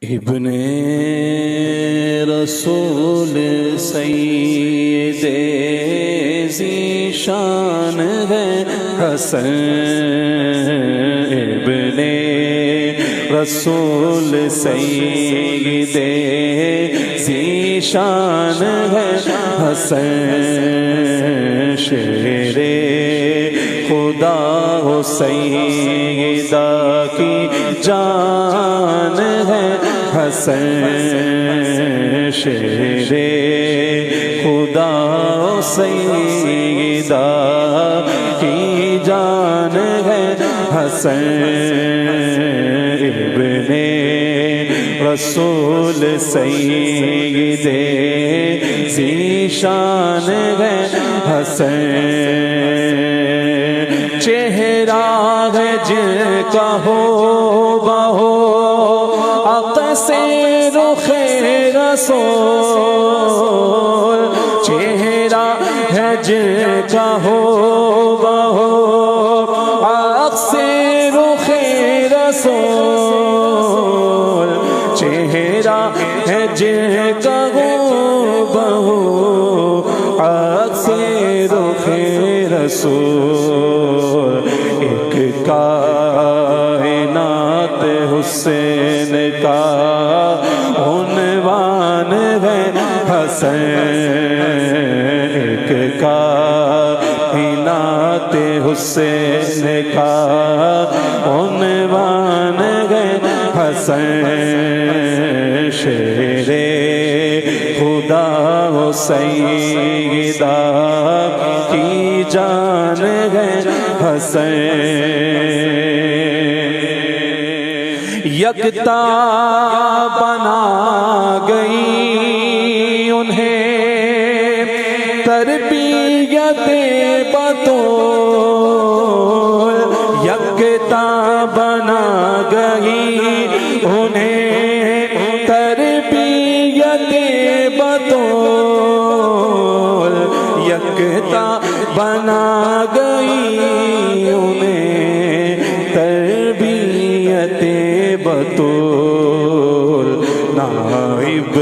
ابن رسول سید ذیشان ہے حسن، ابن رسول سید ذیشان ہے حسن، شیر خدا ہو سیدہ کی جان ہے حسن، شیر خدا ہو سیدہ کی جان ہے حسن، ابن رسول سید ذیشان ہے حسن، چہرہ ہے جن کا ہو بہو عکس رخ رسول، چہرہ ہے جن کا ہو بہو عکس رخ رسول، چہرہ ہے جن کا ہو بہو عکس رخ رسول، ایک کائنات حسین کا عنوان ہے حسن، ایک کائنات حسین کا عنوان ہے حسن، شیر خدا و سیدہ کی جان ہے حسن، یکتا بنا گئی انہیں تربیت بطول، یکتا بنا گئی انہیں تربیت بطول، یکتا بنا گئی انہیں تربیت بطول، نائب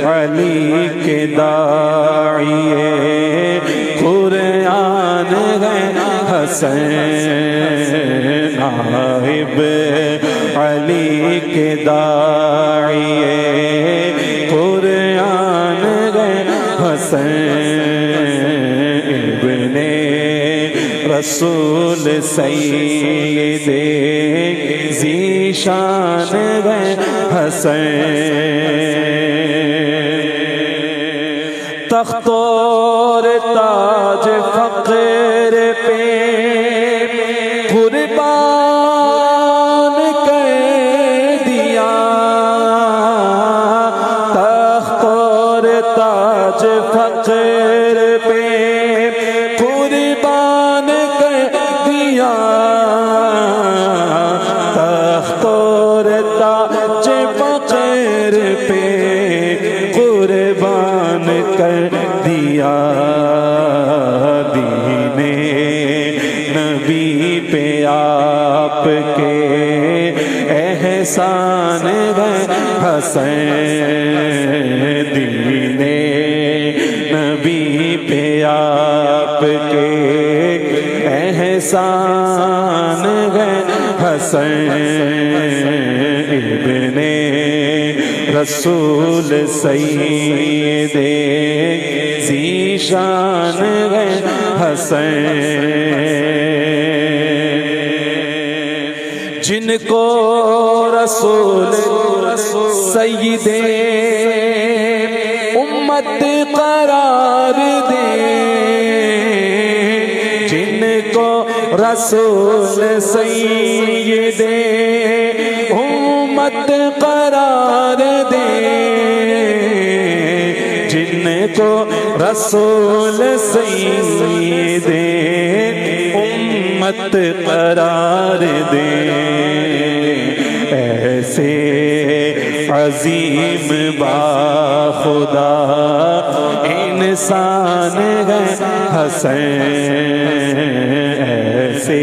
علی کے داعی قرآن ہے حسن، نائب علی کے داعی قرآن ہے حسن، ابن رسول سید ذیشان ہے حسن، تخت اور تاج فقر پہ قربان کر دیا، تخت اور تاج فقر پہ قربان کر دیا، تخت اور تاج فقر پہ قربان کر دیا، دین نبی پہ آپ کے احسان ہے حسن، دین نبی پہ آپ کے احسان ہے حسن، ابن رسول سید ذیشان ہے حسن، جن کو رسول سید امت قرار دے، جن کو رسول سید امت قرار دے، جن کو رسول سید امت قرار دے، ایسے عظیم باخدا انسان ہے حسن، ایسے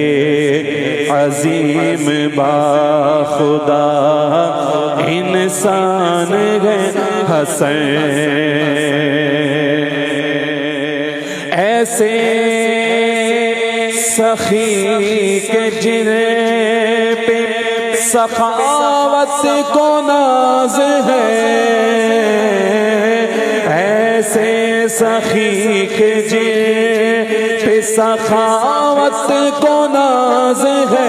عظیم باخدا انسان ہے حسن ایسے سخی کے جن پہ سخاوت کو ناز ہے ایسے سخی کے جن پہ سخاوت کو ناز ہے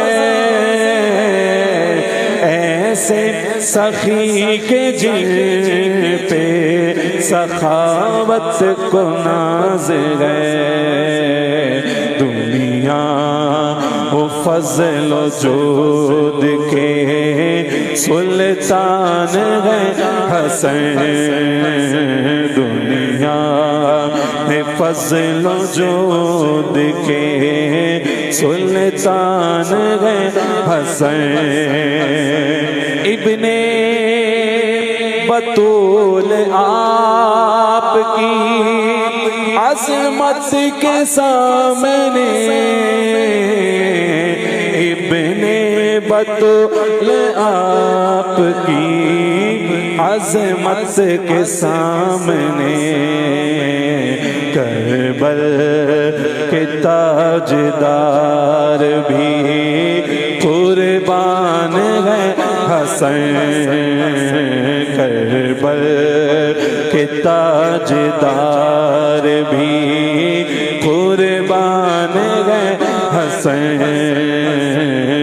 ایسے سخی کے جن پہ سخاوت کو ناز ہے دنیا وہ فضل و جود کے سلطان ہے حسن دنیا میں فضل و جود کے سلطان ہے حسن ابن بطول آپ کی عظمت کے سامنے ابن بطول آپ کی عظمت کے سامنے کربل کے تاجدار بھی قربان ہے حسن کربل کے تاجدار بھی قربان ہے حسن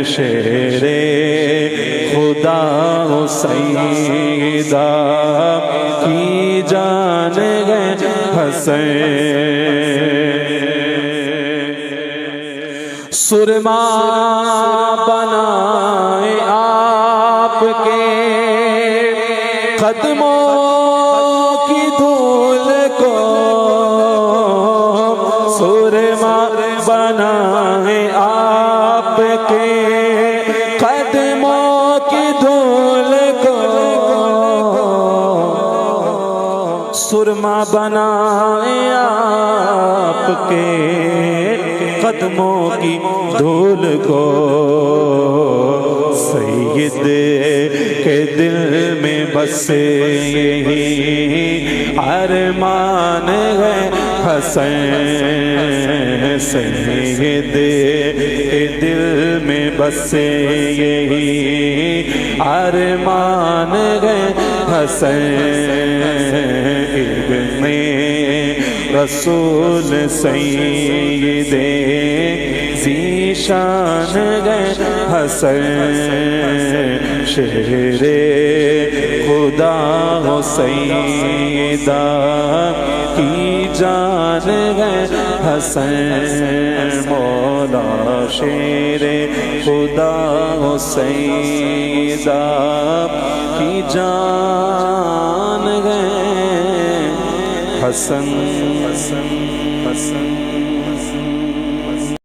شیر خدا و سیدہ کی جان ہے حسن سرما بنائے آپ کے قدموں کی دھول کو سرما بنائے آپ کے قدموں کی دھول کو سرما بنائے آپ کے قدموں کی دھول کو سید کے دل میں بس یہی ارمان ہے حسن سید کے دل میں بس یہی ارمان ہے حسن ابن رسول سید ذیشان ہے حسن شہر خدا و سیدہ کی جان ہے حسن مولا شیر خدا و سیدہ کی جان ہے حسن حسن حسن